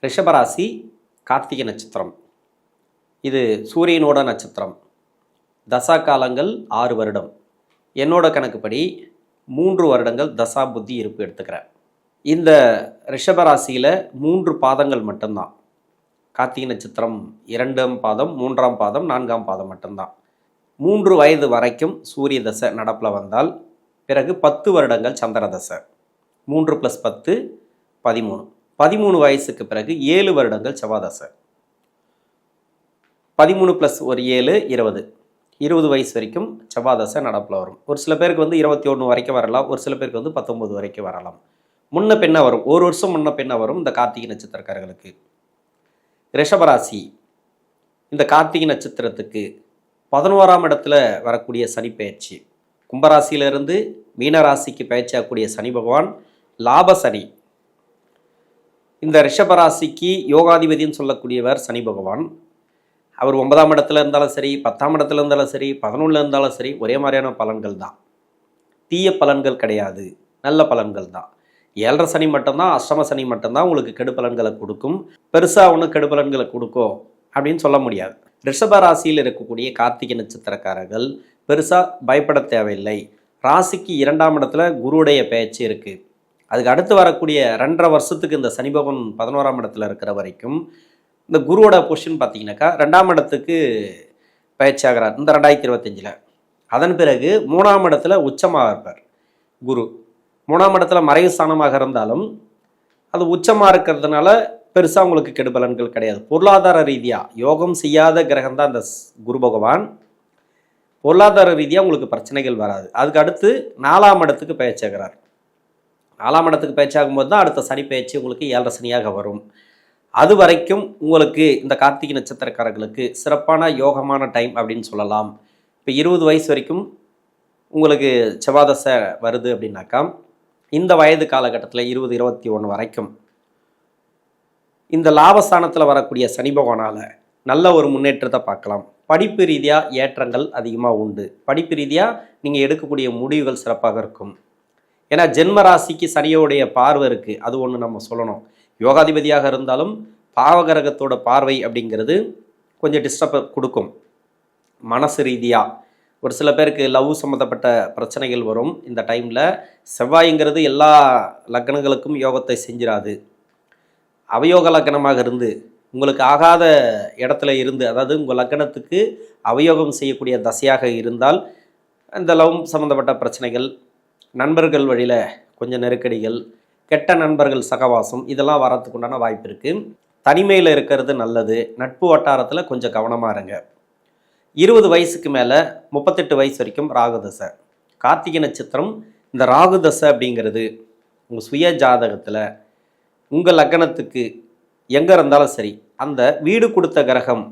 ரிஷபராசி கார்த்திகை நட்சத்திரம். இது சூரியனோட நட்சத்திரம். தசா காலங்கள் 6 வருடம். என்னோட கணக்குப்படி 3 வருடங்கள் தசா புத்தி இருப்பு எடுத்துக்கிறேன். இந்த ரிஷபராசியில் 3 பாதங்கள் மட்டும்தான். கார்த்திகை நட்சத்திரம் 2ஆம் பாதம், 3ஆம் பாதம், 4ஆம் பாதம் மட்டும்தான். 3 வயது வரைக்கும் சூரிய தசை நடப்பில் வந்தால் பிறகு 10 வருடங்கள் சந்திர தசை. 3 + 10 13. 13 வயசுக்கு பிறகு 7 வருடங்கள் செவ்வாதசை. 13 + 7 20. 20 வயசு வரைக்கும் செவ்வாதசை நடப்பில் வரும். ஒரு சில பேருக்கு 21 வரைக்கும் வரலாம், ஒரு சில பேருக்கு 19 வரைக்கும் வரலாம். முன்ன பின்ன வரும், ஒரு வருஷம் முன்ன பின்ன வரும் இந்த கார்த்திகை நட்சத்திரக்காரர்களுக்கு. ரிஷபராசி இந்த கார்த்திகை நட்சத்திரத்துக்கு 11ஆம் இடத்துல வரக்கூடிய சனி பெயர்ச்சி. கும்பராசியிலிருந்து மீனராசிக்கு பெயர்ச்சியாகக்கூடிய சனி பகவான் லாப சனி. இந்த ரிஷபராசிக்கு யோகாதிபதினு சொல்லக்கூடியவர் சனி பகவான். அவர் 9ஆம் இடத்துல இருந்தாலும் சரி, 10ஆம் இடத்துல இருந்தாலும் சரி, 11ல் இருந்தாலும் சரி, ஒரே மாதிரியான பலன்கள் தான். தீய பலன்கள் கிடையாது, நல்ல பலன்கள் தான். 7.5 சனி மட்டும்தான், அஷ்டம சனி மட்டும்தான் உங்களுக்கு கெடு பலன்களை கொடுக்கும். பெருசாக ஒன்றும் கெடு பலன்களை கொடுக்கும் அப்படின்னு சொல்ல முடியாது. ரிஷபராசியில் இருக்கக்கூடிய கார்த்திகை நட்சத்திரக்காரர்கள் பெருசாக பயப்பட தேவையில்லை. ராசிக்கு 2ஆம் இடத்துல குருவுடைய பெயர்ச்சி இருக்குது. அதுக்கு அடுத்து வரக்கூடிய 2.5 வருஷத்துக்கு இந்த சனி பகவான் 11ஆம் இடத்துல இருக்கிற வரைக்கும் இந்த குருவோட பொசிஷன் பார்த்தீங்கன்னாக்கா 2ஆம் இடத்துக்கு பயிற்சி ஆகிறார் இந்த 2025. அதன் பிறகு 3ஆம் இடத்துல உச்சமாக இருப்பார் குரு. 3ஆம் இடத்துல மறைவு ஸ்தானமாக இருந்தாலும் அது உச்சமாக இருக்கிறதுனால பெருசாக உங்களுக்கு கெடுபலன்கள் கிடையாது. பொருளாதார ரீதியாக யோகம் செய்யாத கிரகம் தான் இந்த குரு பகவான். பொருளாதார ரீதியாக உங்களுக்கு பிரச்சனைகள் வராது. அதுக்கு அடுத்து 4ஆம் இடத்துக்கு பயிற்சி ஆகிறார். 4ஆம் இடத்துக்கு பயிற்சி ஆகும்போது தான் அடுத்த சனி பயிற்சி உங்களுக்கு 7.5 சனியாக வரும். அது வரைக்கும் உங்களுக்கு இந்த கார்த்திகை நட்சத்திரக்காரர்களுக்கு சிறப்பான யோகமான டைம் அப்படின்னு சொல்லலாம். இப்போ 20 வயசு வரைக்கும் உங்களுக்கு செவ்வாதசை வருது அப்படின்னாக்கா இந்த வயது காலகட்டத்தில் 20-21 வரைக்கும் இந்த லாபஸ்தானத்தில் வரக்கூடிய சனி பகவானால் நல்ல ஒரு முன்னேற்றத்தை பார்க்கலாம். படிப்பு ரீதியாக ஏற்றங்கள் அதிகமாக உண்டு. படிப்பு ரீதியாக நீங்கள் எடுக்கக்கூடிய முடிவுகள் சிறப்பாக இருக்கும். ஏன்னா ஜென்ம ராசிக்கு சனியோடைய பார்வை இருக்குது, அது ஒன்று நம்ம சொல்லணும். யோகாதிபதியாக இருந்தாலும் பாவகிரகத்தோட பார்வை அப்படிங்கிறது கொஞ்சம் டிஸ்டர்பை கொடுக்கும். மனசு ரீதியாக ஒரு சில பேருக்கு லவ் சம்மந்தப்பட்ட பிரச்சனைகள் வரும் இந்த டைமில். செவ்வாய்ங்கிறது எல்லா லக்னங்களுக்கும் யோகத்தை செஞ்சிடாது. அவயோக லக்னமாக இருந்து உங்களுக்கு ஆகாத இடத்துல இருந்து, அதாவது உங்கள் லக்னத்துக்கு அவயோகம் செய்யக்கூடிய தசையாக இருந்தால் இந்த லவ் சம்மந்தப்பட்ட பிரச்சனைகள், நண்பர்கள் வழியில் கொஞ்சம் நெருக்கடிகள், கெட்ட நண்பர்கள் சகவாசம், இதெல்லாம் வரத்துக்கு உண்டான வாய்ப்பு இருக்குது. தனிமையில் இருக்கிறது நல்லது. நட்பு வட்டாரத்தில் கொஞ்சம் கவனமாக இருங்க. 20 வயசுக்கு மேலே 38 வயசு வரைக்கும் ராகுதசை. கார்த்திகை நட்சத்திரம் இந்த ராகுதசை அப்படிங்கிறது உங்கள் சுய ஜாதகத்தில் உங்கள் லக்னத்துக்கு எங்கே இருந்தாலும் சரி, அந்த வீடு கொடுத்த கிரகம்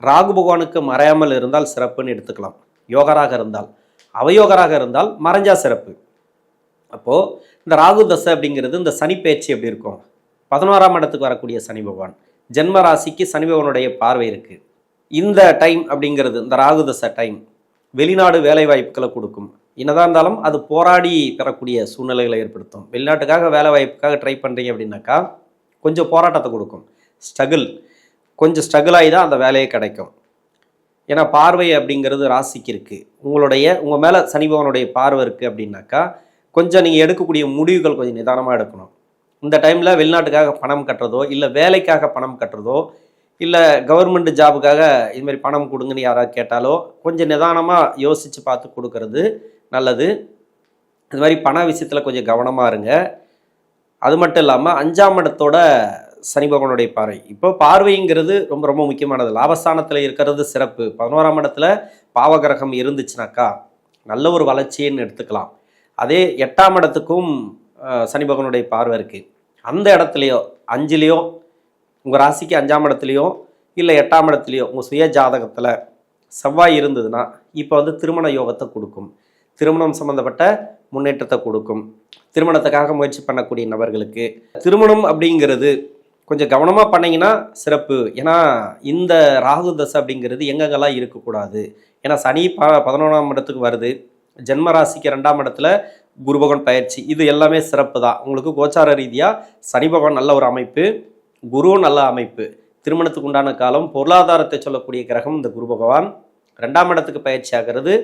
ராகு பகவானுக்கு மறையாமல் இருந்தால் சிறப்புன்னு எடுத்துக்கலாம். யோகராக இருந்தால், அவயோகராக இருந்தால் மறைஞ்சா சிறப்பு. அப்போது இந்த ராகு தசை அப்படிங்கிறது இந்த சனி பேச்சு எப்படி இருக்கும்? 11ஆம் இடத்துக்கு வரக்கூடிய சனி பகவான், ஜென்ம ராசிக்கு சனி பகவானுடைய பார்வை இருக்குது. இந்த டைம் அப்படிங்கிறது இந்த ராகு தசை டைம் வெளிநாடு வேலை வாய்ப்புகளை கொடுக்கும். என்னதான் இருந்தாலும் அது போராடி பெறக்கூடிய சூழ்நிலைகளை ஏற்படுத்தும். வெளிநாட்டுக்காக வேலை வாய்ப்புக்காக ட்ரை பண்ணுறீங்க அப்படின்னாக்கா கொஞ்சம் போராட்டத்தை கொடுக்கும். கொஞ்சம் ஸ்ட்ரகிள் ஆகி தான் அந்த வேலையே கிடைக்கும். ஏன்னா பார்வை அப்படிங்கிறது ராசிக்கு இருக்குது. உங்கள் மேலே சனி பகவானுடைய பார்வை இருக்குது அப்படின்னாக்கா கொஞ்சம் நீங்கள் எடுக்கக்கூடிய முடிவுகள் கொஞ்சம் நிதானமாக எடுக்கணும். இந்த டைமில் வெளிநாட்டுக்காக பணம் கட்டுறதோ, இல்லை வேலைக்காக பணம் கட்டுறதோ, இல்லை கவர்மெண்ட் ஜாபுக்காக இதுமாதிரி பணம் கொடுங்கன்னு யாராவது கேட்டாலோ கொஞ்சம் நிதானமாக யோசித்து பார்த்து கொடுக்கறது நல்லது. இது மாதிரி பண விஷயத்தில் கொஞ்சம் கவனமாக இருங்க. அது மட்டும் இல்லாமல் 5ஆம் இடத்தோட சனி பகவானுடைய பார்வை. இப்போ பார்வைங்கிறது ரொம்ப ரொம்ப முக்கியமானது. லாபஸ்தானத்தில் இருக்கிறது சிறப்பு. 11ஆம் இடத்துல பாவகிரகம் இருந்துச்சுனாக்கா நல்ல ஒரு வளர்ச்சின்னு எடுத்துக்கலாம். அதே 8ஆம் இடத்துக்கும் சனி பகவானுடைய பார்வை இருக்குது. அந்த இடத்துலையோ 5லேயோ உங்கள் ராசிக்கு 5ஆம் இடத்துலையோ இல்லை 8ஆம் இடத்துலையோ உங்கள் சுய ஜாதகத்தில் செவ்வாய் இருந்ததுன்னா இப்போ திருமண யோகத்தை கொடுக்கும். திருமணம் சம்மந்தப்பட்ட முன்னேற்றத்தை கொடுக்கும். திருமணத்துக்காக முயற்சி பண்ணக்கூடிய நபர்களுக்கு திருமணம் அப்படிங்கிறது கொஞ்சம் கவனமாக பண்ணிங்கன்னா சிறப்பு. ஏன்னா இந்த ராகு தசை அப்படிங்கிறது எங்கெங்கெல்லாம் இருக்கக்கூடாது. ஏன்னா சனி 11ஆம் இடத்துக்கு வருது. ஜென்ம ராசிக்கு 2ஆம் இடத்துல குரு பகவான் பயிற்சி, இது எல்லாமே சிறப்பு தான். உங்களுக்கு கோச்சார ரீதியாக சனி பகவான் நல்ல ஒரு அமைப்பு. குருவும் நல்ல அமைப்பு. திருமணத்துக்கு உண்டான காலம், பொருளாதாரத்தை சொல்லக்கூடிய கிரகம் இந்த குரு பகவான். 2ஆம் இடத்துக்கு பயிற்சி ஆகிறது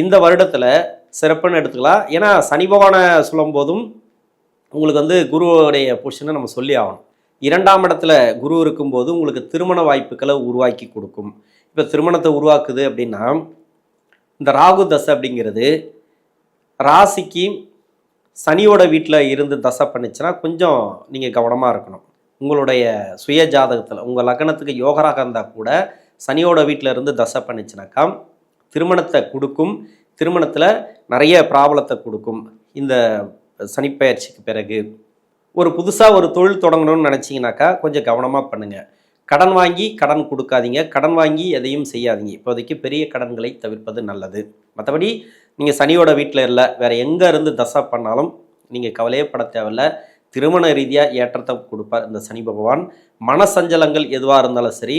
இந்த வருடத்தில் சிறப்புன்னு எடுத்துக்கலாம். ஏன்னா சனி பகவானை சொல்லும் போதும் உங்களுக்கு வந்து குருவுடைய பொசிஷனை நம்ம சொல்லி ஆகணும். 2ஆம் இடத்துல குரு இருக்கும்போது உங்களுக்கு திருமண வாய்ப்புகளை உருவாக்கி கொடுக்கும். இப்போ திருமணத்தை உருவாக்குது அப்படின்னா இந்த ராகு தசை அப்படிங்கிறது ராசிக்கு சனியோட வீட்டில் இருந்து தசை பண்ணிச்சுன்னா கொஞ்சம் நீங்கள் கவனமாக இருக்கணும். உங்களுடைய சுய ஜாதகத்தில் உங்கள் லக்னத்துக்கு யோகராக இருந்தால் கூட சனியோட வீட்டில் இருந்து தசை பண்ணிச்சுனாக்கா திருமணத்தை கொடுக்கும். திருமணத்தில் நிறைய ப்ராப்ளத்தை கொடுக்கும். இந்த சனிப்பெயர்ச்சிக்கு பிறகு ஒரு புதுசாக ஒரு தொழில் தொடங்கணும்னு நினச்சிங்கனாக்கா கொஞ்சம் கவனமாக பண்ணுங்கள். கடன் வாங்கி கடன் கொடுக்காதீங்க. கடன் வாங்கி எதையும் செய்யாதீங்க. இப்போதைக்கு பெரிய கடன்களை தவிர்ப்பது நல்லது. மற்றபடி நீங்கள் சனியோட வீட்டில் இல்லை, வேறு எங்கே இருந்து தசை பண்ணாலும் நீங்கள் கவலையே பட தேவையில்லை. திருமண ரீதியாக ஏற்றத்தை கொடுப்பார் இந்த சனி பகவான். மனசஞ்சலங்கள் எதுவாக இருந்தாலும் சரி,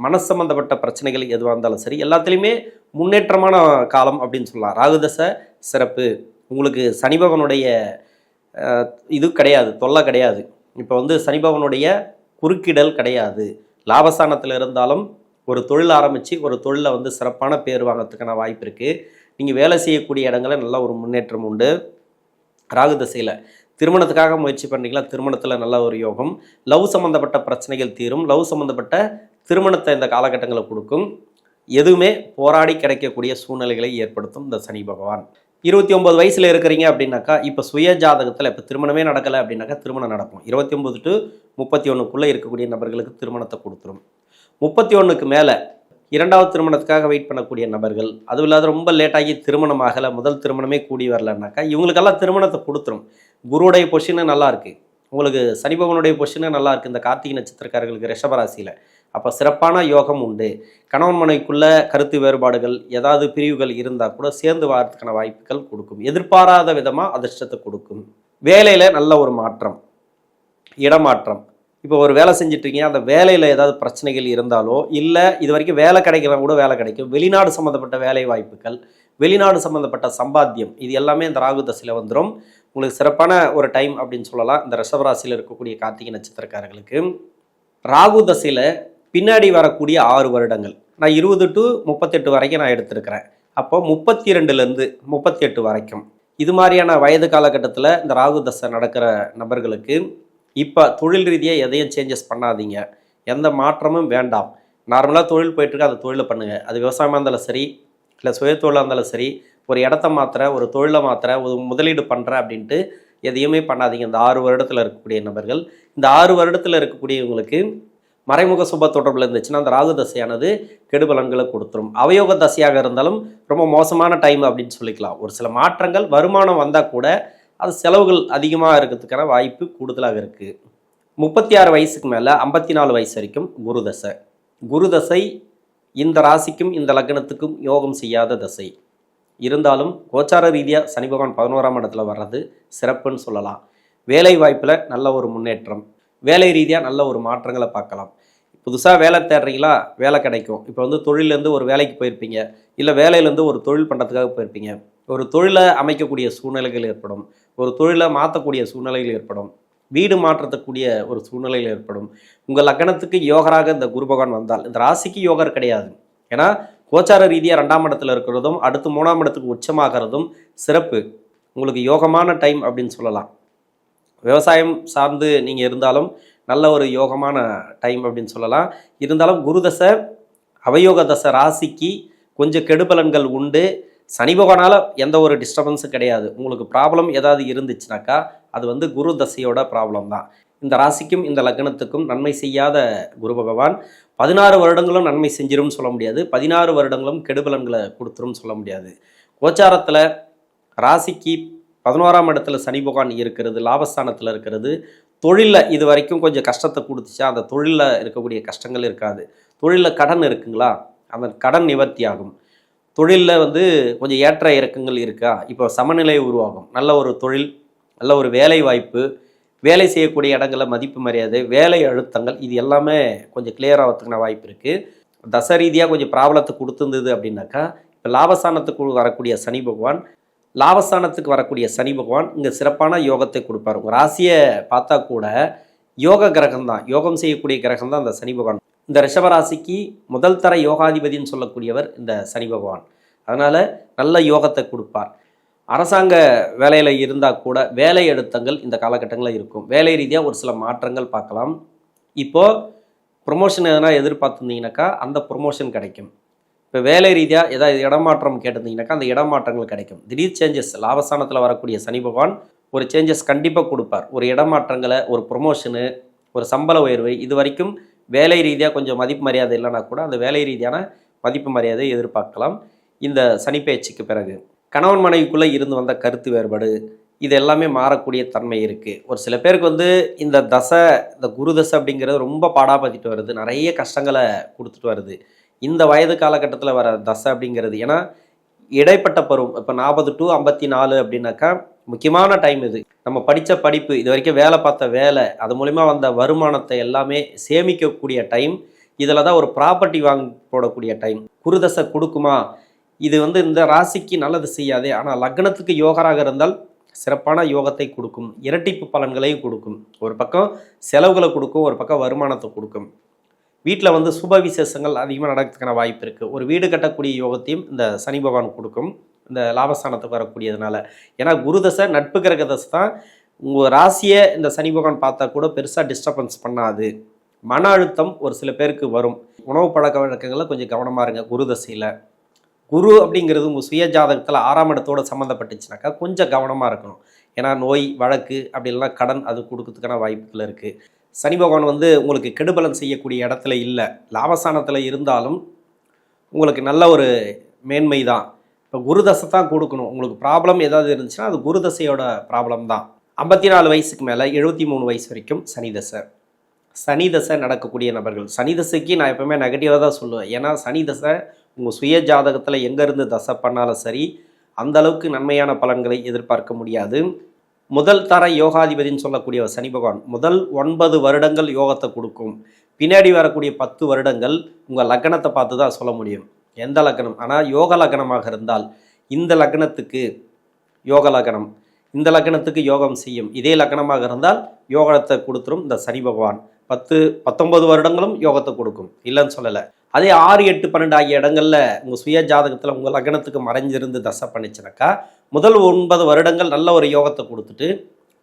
மனசு சம்பந்தப்பட்ட பிரச்சனைகள் எதுவாக இருந்தாலும் சரி, எல்லாத்துலேயுமே முன்னேற்றமான காலம் அப்படின்னு சொல்லலாம். ராகுதசை சிறப்பு. உங்களுக்கு சனி பகவானுடைய இது கிடையாது, தொல்லை கிடையாது. இப்போ வந்து சனி பகவானுடைய குறுக்கிடல் கிடையாது. லாபஸ்தானத்தில் இருந்தாலும் ஒரு தொழில் ஆரம்பித்து ஒரு தொழிலை வந்து சிறப்பான பேர் வாங்கிறதுக்கான வாய்ப்பு இருக்குது. நீங்கள் வேலை செய்யக்கூடிய இடங்களில் நல்ல ஒரு முன்னேற்றம் உண்டு. ராகு தசையில் திருமணத்துக்காக முயற்சி பண்ணுறீங்களா, திருமணத்தில் நல்ல ஒரு யோகம். லவ் சம்மந்தப்பட்ட பிரச்சனைகள் தீரும். லவ் சம்மந்தப்பட்ட திருமணத்தை இந்த காலகட்டங்களில் கொடுக்கும். எதுவுமே போராடி கிடைக்கக்கூடிய சூழ்நிலைகளை ஏற்படுத்தும் இந்த சனி பகவான். 29 வயசில் இருக்கிறீங்க அப்படின்னாக்கா இப்போ சுய ஜாதகத்தில் இப்போ திருமணமே நடக்கலை அப்படின்னாக்கா திருமணம் நடக்கும். 29 to 31க்குள்ளே இருக்கக்கூடிய நபர்களுக்கு திருமணத்தை கொடுத்துரும். 31க்கு மேலே 2வது திருமணத்துக்காக வெயிட் பண்ணக்கூடிய நபர்கள், அதுவும் இல்லாத ரொம்ப லேட்டாகி திருமணம் ஆகலை, முதல் திருமணமே கூடி வரலன்னாக்கா இவங்களுக்கெல்லாம் திருமணத்தை கொடுத்துரும். குருவுடைய பொசிஷனு நல்லா இருக்குது. உங்களுக்கு சனி பகவானுடைய பொசிஷனு நல்லா இருக்குது இந்த கார்த்திகை நட்சத்திரக்காரர்களுக்கு ரிஷபராசியில். அப்போ சிறப்பான யோகம் உண்டு. கணவன் மனைவிக்குள்ள கருத்து வேறுபாடுகள் ஏதாவது பிரிவுகள் இருந்தால் கூட சேர்ந்து வாரத்துக்கான வாய்ப்புகள் கொடுக்கும். எதிர்பாராத விதமாக அதிர்ஷ்டத்தை கொடுக்கும். வேலையில் நல்ல ஒரு மாற்றம், இடமாற்றம். இப்போ ஒரு வேலை செஞ்சிட்ருக்கீங்க, அந்த வேலையில் ஏதாவது பிரச்சனைகள் இருந்தாலோ இல்லை இது வரைக்கும் வேலை கிடைக்கலாம் கூட வேலை கிடைக்கும். வெளிநாடு சம்மந்தப்பட்ட வேலை வாய்ப்புகள், வெளிநாடு சம்மந்தப்பட்ட சம்பாத்தியம், இது எல்லாமே இந்த ராகு தசையில் வந்துடும். உங்களுக்கு சிறப்பான ஒரு டைம் அப்படின்னு சொல்லலாம் இந்த ரிஷபராசியில் இருக்கக்கூடிய கார்த்திகை நட்சத்திரக்காரர்களுக்கு. ராகு தசையில் பின்னாடி வரக்கூடிய 6 வருடங்கள், நான் 20 to 38 வரைக்கும் நான் எடுத்திருக்கிறேன். அப்போ 32லேருந்து 38 வரைக்கும் இது மாதிரியான வயது காலகட்டத்தில் இந்த ராகு தசை நடக்கிற நபர்களுக்கு இப்போ தொழில் ரீதியாக எதையும் சேஞ்சஸ் பண்ணாதீங்க. எந்த மாற்றமும் வேண்டாம். நார்மலாக தொழில் போயிட்டுருக்கு, அந்த தொழிலை பண்ணுங்கள். அது விவசாயமாக இருந்தாலும் சரி, இல்லை சுய தொழிலாக இருந்தாலும் சரி, ஒரு இடத்த மாத்திர, ஒரு தொழிலை மாத்திர, ஒரு முதலீடு பண்ணுறேன் அப்படின்ட்டு எதையுமே பண்ணாதீங்க. இந்த 6 வருடத்தில் இருக்கக்கூடிய நபர்கள், இந்த 6 வருடத்தில் இருக்கக்கூடியவங்களுக்கு மறைமுக சுப தொடர்பில் இருந்துச்சுன்னா அந்த ராகு தசையானது கெடுபலன்களை கொடுத்துரும். அவயோக தசையாக இருந்தாலும் ரொம்ப மோசமான டைம் அப்படின்னு சொல்லிக்கலாம். ஒரு சில மாற்றங்கள் வருமானம் வந்தால் கூட அது செலவுகள் அதிகமாக இருக்கிறதுக்கான வாய்ப்பு கூடுதலாக இருக்குது. 36 வயசுக்கு மேலே 54 வயசு வரைக்கும் குரு தசை. குரு தசை இந்த ராசிக்கும் இந்த லக்னத்துக்கும் யோகம் செய்யாத தசை இருந்தாலும் கோச்சார ரீதியாக சனி பகவான் 11ஆம் இடத்துல வர்றது சிறப்புன்னு சொல்லலாம். வேலை வாய்ப்பில் நல்ல ஒரு முன்னேற்றம், வேலை ரீதியாக நல்ல ஒரு மாற்றங்களை பார்க்கலாம். புதுசாக வேலை தேடுறீங்களா, வேலை கிடைக்கும். இப்போ வந்து தொழிலேருந்து ஒரு வேலைக்கு போயிருப்பீங்க, இல்லை வேலையிலேருந்து ஒரு தொழில் பண்ணுறதுக்காக போயிருப்பீங்க. ஒரு தொழிலை அமைக்கக்கூடிய சூழ்நிலைகள் ஏற்படும், ஒரு தொழிலை மாற்றக்கூடிய சூழ்நிலைகள் ஏற்படும், வீடு மாற்றக்கூடிய ஒரு சூழ்நிலைகள் ஏற்படும். உங்கள் லக்னத்துக்கு யோகராக இந்த குரு பகவான் வந்தால், இந்த ராசிக்கு யோகர் கிடையாது, ஏன்னா கோச்சார ரீதியாக 2ஆம் இடத்துல இருக்கிறதும் அடுத்து 3ஆம் இடத்துக்கு உச்சமாகிறதும் சிறப்பு. உங்களுக்கு யோகமான டைம் அப்படின்னு சொல்லலாம். விவசாயம் சார்ந்து நீங்கள் இருந்தாலும் நல்ல ஒரு யோகமான டைம் அப்படின்னு சொல்லலாம். இருந்தாலும் குரு தசை அவயோக தசை ராசிக்கு கொஞ்சம் கெடுபலன்கள் உண்டு. சனி பகவானால் எந்த ஒரு டிஸ்டர்பன்ஸும் கிடையாது. உங்களுக்கு ப்ராப்ளம் ஏதாவது இருந்துச்சுனாக்கா அது வந்து குரு தசையோட ப்ராப்ளம் தான். இந்த ராசிக்கும் இந்த லக்னத்துக்கும் நன்மை செய்யாத குரு பகவான் 16 வருடங்களும் நன்மை செஞ்சிரும்னு சொல்ல முடியாது, 16 வருடங்களும் கெடுபலன்களை கொடுத்துரும் சொல்ல முடியாது. கோச்சாரத்தில் ராசிக்கு 11ஆம் இடத்துல சனி பகவான் இருக்கிறது, லாபஸ்தானத்தில் இருக்கிறது. தொழிலில் இது வரைக்கும் கொஞ்சம் கஷ்டத்தை கொடுத்துச்சா, அந்த தொழிலில் இருக்கக்கூடிய கஷ்டங்கள் இருக்காது. தொழிலில் கடன் இருக்குங்களா, அந்த கடன் நிவர்த்தி ஆகும். தொழிலில் வந்து கொஞ்சம் ஏற்ற இறக்கங்கள் இருக்கா, இப்போ சமநிலை உருவாகும். நல்ல ஒரு தொழில், நல்ல ஒரு வேலை வாய்ப்பு, வேலை செய்யக்கூடிய இடங்களில் மதிப்பு மரியாதை, வேலை அழுத்தங்கள், இது எல்லாமே கொஞ்சம் கிளியர் ஆகிறதுக்கான வாய்ப்பு இருக்குது. தசை ரீதியாக கொஞ்சம் ப்ராப்ளத்தை கொடுத்துருந்தது அப்படின்னாக்கா இப்போ லாபஸ்தானத்துக்கு வரக்கூடிய சனி பகவான், லாபஸ்தானத்துக்கு வரக்கூடிய சனி பகவான் இங்கே சிறப்பான யோகத்தை கொடுப்பார். உங்கள் ராசியை பார்த்தா கூட யோக கிரகம் தான், யோகம் செய்யக்கூடிய கிரகம் தான் இந்த சனி பகவான். இந்த ரிஷபராசிக்கு முதல் தர யோகாதிபதினு சொல்லக்கூடியவர் இந்த சனி பகவான். அதனால் நல்ல யோகத்தை கொடுப்பார். அரசாங்க வேலையில் இருந்தால் கூட வேலை அழுத்தங்கள் இந்த காலகட்டங்களில் இருக்கும். வேலை ரீதியாக ஒரு சில மாற்றங்கள் பார்க்கலாம். இப்போது ப்ரொமோஷன் எதனா எதிர்பார்த்துருந்தீங்கன்னாக்கா அந்த ப்ரொமோஷன் கிடைக்கும். இப்போ வேலை ரீதியாக ஏதாவது இடமாற்றம் கேட்டிருந்தீங்கன்னாக்கா அந்த இடமாற்றங்கள் கிடைக்கும். திடீர் சேஞ்சஸ், லாபஸ்தானத்தில் வரக்கூடிய சனி பகவான் ஒரு சேஞ்சஸ் கண்டிப்பாக கொடுப்பார். ஒரு இடமாற்றங்களை, ஒரு ப்ரொமோஷனு, ஒரு சம்பள உயர்வு, இது வரைக்கும் வேலை ரீதியாக கொஞ்சம் மதிப்பு மரியாதை இல்லைனா கூட அந்த வேலை ரீதியான மதிப்பு மரியாதை எதிர்பார்க்கலாம் இந்த சனி பயிற்சிக்கு பிறகு. கணவன் மனைவிக்குள்ளே இருந்து வந்த கருத்து வேறுபாடு இது எல்லாமே மாறக்கூடிய தன்மை இருக்குது. ஒரு சில பேருக்கு வந்து இந்த தசை, இந்த குரு தசை அப்படிங்கிறது ரொம்ப பாடாபத்திட்டு வருது, நிறைய கஷ்டங்களை கொடுத்துட்டு வருது. இந்த வயது காலகட்டத்தில் வர தசை அப்படிங்கிறது, ஏன்னா இடைப்பட்ட பருவம், இப்போ 40 to 54 அப்படின்னாக்கா முக்கியமான டைம் இது. நம்ம படித்த படிப்பு, இது வரைக்கும் வேலை பார்த்த வேலை, அது மூலிமா வந்த வருமானத்தை எல்லாமே சேமிக்கக்கூடிய டைம். இதில் தான் ஒரு ப்ராப்பர்ட்டி வாங்கி போடக்கூடிய டைம். குருதசை கொடுக்குமா? இது வந்து இந்த ராசிக்கு நல்லது செய்யாதே, ஆனால் லக்னத்துக்கு யோகராக இருந்தால் சிறப்பான யோகத்தை கொடுக்கும், இரட்டிப்பு பலன்களையும் கொடுக்கும். ஒரு பக்கம் செலவுகளை கொடுக்கும், ஒரு பக்கம் வருமானத்தை கொடுக்கும். வீட்டில் வந்து சுப விசேஷங்கள் அதிகமாக நடக்கிறதுக்கான வாய்ப்பு இருக்குது. ஒரு வீடு கட்டக்கூடிய யோகத்தையும் இந்த சனி பகவான் கொடுக்கும், இந்த லாபஸ்தானத்துக்கு வரக்கூடியதுனால. ஏன்னா குருதசை நட்பு கிரக தசை தான். உங்கள் ராசியை இந்த சனி பகவான் பார்த்தா கூட பெருசாக டிஸ்டர்பன்ஸ் பண்ணாது. மன அழுத்தம் ஒரு சில பேருக்கு வரும். உணவு பழக்க வழக்கங்களில் கொஞ்சம் கவனமாக இருங்க. குருதசையில் குரு அப்படிங்கிறது உங்கள் சுய ஜாதகத்தில் 6ஆம் இடத்தோடு சம்மந்தப்பட்டுச்சுனாக்கா கொஞ்சம் கவனமாக இருக்கணும். ஏன்னா நோய், வழக்கு, அப்படி இல்லைனா கடன் அது கொடுக்கறதுக்கான வாய்ப்புகள் இருக்குது. சனி பகவான் வந்து உங்களுக்கு கெடுபலன் செய்யக்கூடிய இடத்துல இல்லை, லாபஸ்தானத்தில் இருந்தாலும் உங்களுக்கு நல்ல ஒரு மேன்மை தான். இப்போ குருதசை தான் கொடுக்கணும். உங்களுக்கு ப்ராப்ளம் ஏதாவது இருந்துச்சுன்னா அது குருதசையோட ப்ராப்ளம் தான். 54 வயசுக்கு மேலே 73 வயசு வரைக்கும் சனி தசை. சனி தசை நடக்கக்கூடிய நபர்கள், சனி தசைக்கு நான் எப்பவுமே நெகட்டிவாக தான் சொல்லுவேன். ஏன்னா சனி தசை உங்கள் சுய ஜாதகத்தில் எங்கேருந்து தசை பண்ணாலும் சரி அந்த அளவுக்கு நன்மையான பலன்களை எதிர்பார்க்க முடியாது. முதல் தர யோகாதிபதினு சொல்லக்கூடிய சனி பகவான் முதல் 9 வருடங்கள் யோகத்தை கொடுக்கும். பின்னாடி வரக்கூடிய 10 வருடங்கள் உங்கள் லக்னத்தை பார்த்து தான் சொல்ல முடியும் எந்த லக்னம். ஆனால் யோக லக்னமாக இருந்தால் இந்த லக்னத்துக்கு யோக லக்னம், இந்த லக்னத்துக்கு யோகம் செய்யும். இதே லக்னமாக இருந்தால் யோகத்தை கொடுத்துரும் இந்த சனி பகவான். 10-19 வருடங்களும் யோகத்தை கொடுக்கும், இல்லைன்னு சொல்லலை. அதே 6, 8, 12 ஆகிய இடங்களில் உங்கள் சுய ஜாதகத்தில் உங்கள் லக்னத்துக்கு மறைஞ்சிருந்து தசை பண்ணிச்சுனாக்கா முதல் 9 வருடங்கள் நல்ல ஒரு யோகத்தை கொடுத்துட்டு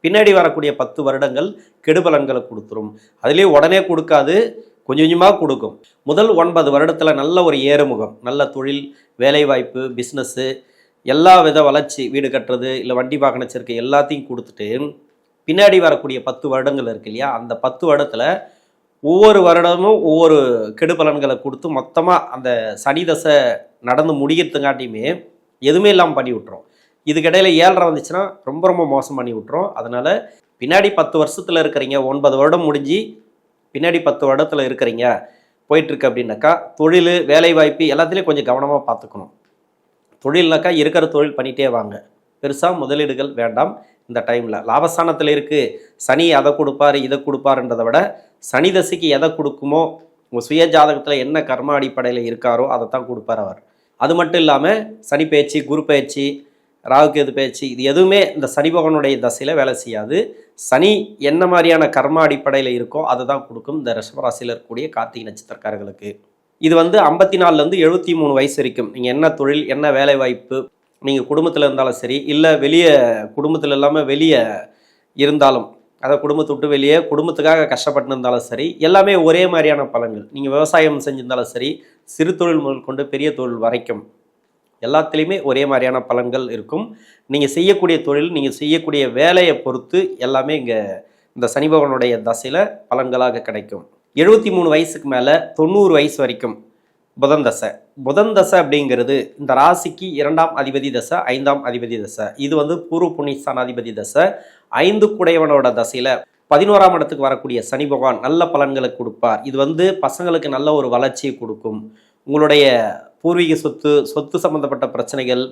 பின்னாடி வரக்கூடிய 10 வருடங்கள் கெடுபலன்களை கொடுத்துரும். அதுலேயே உடனே கொடுக்காது, கொஞ்சம் கொஞ்சமாக கொடுக்கும். முதல் 9 வருடத்தில் நல்ல ஒரு ஏறுமுகம், நல்ல தொழில், வேலைவாய்ப்பு, பிஸ்னஸ்ஸு, எல்லா வித வளர்ச்சி, வீடு கட்டுறது இல்லை வண்டி வாகன சேர்க்கை எல்லாத்தையும் கொடுத்துட்டு பின்னாடி வரக்கூடிய 10 வருடங்கள் இருக்கு இல்லையா, அந்த 10 வருடத்தில் ஒவ்வொரு வருடமும் ஒவ்வொரு கெடுபலன்களை கொடுத்து மொத்தமாக அந்த சனி தசை நடந்து முடிகிறதுங்காட்டியுமே எதுவுமே இல்லாமல் பண்ணி விட்டுரும். இதுக்கிடையில் 7 வந்துச்சுன்னா ரொம்ப ரொம்ப மோசம் பண்ணி விட்டுரும். அதனால் பின்னாடி 10 வருஷத்தில் இருக்கிறீங்க, 9 வருடம் முடிஞ்சு பின்னாடி 10 வருடத்தில் இருக்கிறீங்க போயிட்டுருக்கு அப்படின்னாக்கா தொழில், வேலைவாய்ப்பு எல்லாத்துலேயும் கொஞ்சம் கவனமாக பார்த்துக்கணும். தொழில்னாக்கா இருக்கிற தொழில் பண்ணிகிட்டே வாங்க, பெருசாக முதலீடுகள் வேண்டாம். இந்த டைமில் லாபஸ்தானத்தில் இருக்குது சனி, அதை கொடுப்பார் இதை கொடுப்பாருன்றதை விட சனி தசைக்கு எதை கொடுக்குமோ, உங்கள் சுய ஜாதகத்தில் என்ன கர்ம அடிப்படையில் இருக்காரோ அதை தான் கொடுப்பார் அவர். அது மட்டும் இல்லாமல் சனி பயிற்சி, குரு பயிற்சி, ராகுகேது பயிற்சி, இது எதுவுமே இந்த சனி பகவானுடைய தசையில் வேலை செய்யாது. சனி என்ன மாதிரியான கர்ம அடிப்படையில் இருக்கோ அதை தான் கொடுக்கும் இந்த ரிஷபராசியில் இருக்கக்கூடிய கார்த்திகை நட்சத்திரக்காரர்களுக்கு. இது வந்து 54லேருந்து 73 வயசு வரைக்கும் நீங்கள் என்ன தொழில், என்ன வேலை வாய்ப்பு, நீங்கள் குடும்பத்தில் இருந்தாலும் சரி, இல்லை வெளியே குடும்பத்தில் இல்லாமல் வெளியே இருந்தாலும், அதை குடும்பத்தை விட்டு வெளியே குடும்பத்துக்காக கஷ்டப்பட்டு இருந்தாலும் சரி, எல்லாமே ஒரே மாதிரியான பலன்கள். நீங்கள் விவசாயம் செஞ்சிருந்தாலும் சரி, சிறு தொழில் முதல் கொண்டு பெரிய தொழில் வரைக்கும் எல்லாத்துலேயுமே ஒரே மாதிரியான பலன்கள் இருக்கும். நீங்கள் செய்யக்கூடிய தொழில், நீங்கள் செய்யக்கூடிய வேலையை பொறுத்து எல்லாமே இங்கே இந்த சனி பகவானுடைய தசையில் பலன்களாக கிடைக்கும். 73 வயசுக்கு மேலே 90 வயசு வரைக்கும் புதன் தசை. புதன் தசை அப்படிங்கிறது இந்த ராசிக்கு 2ஆம் அதிபதி தசை, 5ஆம் அதிபதி தசை. இது வந்து பூர்வ புண்ணியஸ்தானாதிபதி தசை. 5 குடையவனோட தசையில் 11ஆம் இடத்துக்கு வரக்கூடிய சனி பகவான் நல்ல பலன்களை கொடுப்பார். இது வந்து பசங்களுக்கு நல்ல ஒரு வளர்ச்சியை கொடுக்கும். உங்களுடைய பூர்வீக சொத்து சம்மந்தப்பட்ட பிரச்சனைகள்,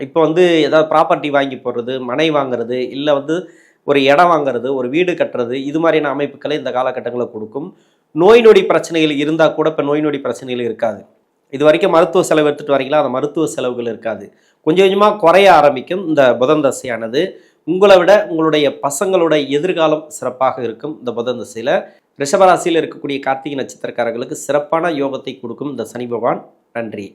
இப்போ வந்து ஏதாவது ப்ராப்பர்ட்டி வாங்கி போடுறது, மனை வாங்குறது, இல்லை வந்து ஒரு இடம் வாங்குறது, ஒரு வீடு கட்டுறது, இது மாதிரியான அமைப்புகளை இந்த காலகட்டங்களில் கொடுக்கும். நோய் நொடி பிரச்சனைகள் இருந்தால் கூட இப்போ நோய் நொடி பிரச்சனைகள் இருக்காது. இது வரைக்கும் மருத்துவ செலவு எடுத்துகிட்டு வரீங்களா, அந்த மருத்துவ செலவுகள் இருக்காது. கொஞ்சம் கொஞ்சமாக குறைய ஆரம்பிக்கும் இந்த புதன் தசையானது. உங்களை விட உங்களுடைய பசங்களோட எதிர்காலம் சிறப்பாக இருக்கும் இந்த புதன் திசையில். ரிஷபராசியில் இருக்கக்கூடிய கார்த்திகை நட்சத்திரக்காரர்களுக்கு சிறப்பான யோகத்தை கொடுக்கும் இந்த சனி பகவான். நன்றி.